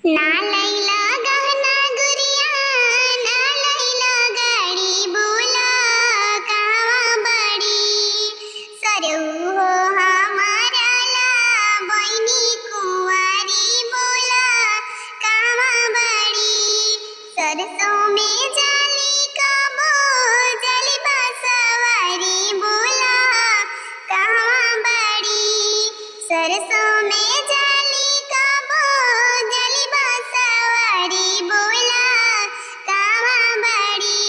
ना लैला गहना गुरिया, ना लैला गाड़ी, बोला कहवा बड़ी। सरऊ हो हमारा ला बहिनी कुंवारी, बोला कहवा बड़ी। सरसों में जाली कबो जली बसवारी, बोला कहवा बड़ी। सरसों में जाली कबो जली बसवारी, बोला कहवा बड़ी।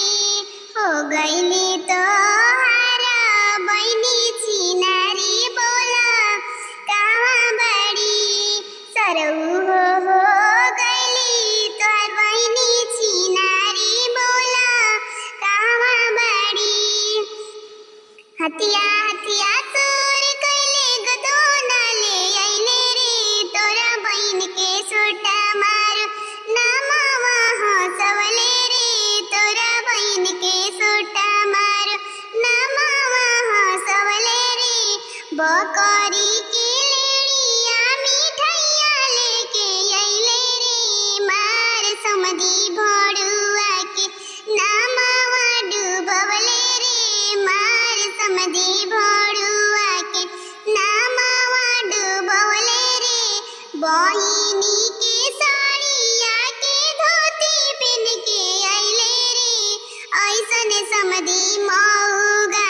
हो गईली तोहारा बहिनी छिनारी, बोला कहवा बड़ी। सरऊ हो गईली तोहार बहिनी छिनारी, बोला कहवा बड़ी। हथिया हथिया चोर कैले गदोना ले आइले रे, तोरा बहिन के सोटा मार नामावा हंसवले रे, तोरा बहिन के सोटा मार नामावा हंसवले रे। बकरी के लेड़िया मिठाइया लेके आइले रे, मार समधी भड़ुआ के नामावा डूबवले रे, मार समधी भड़ुआ के नामावा डूबवले रे। बहिनी के साड़िया के धोती पिन के आइले रे, ऐसन समधी मऊगा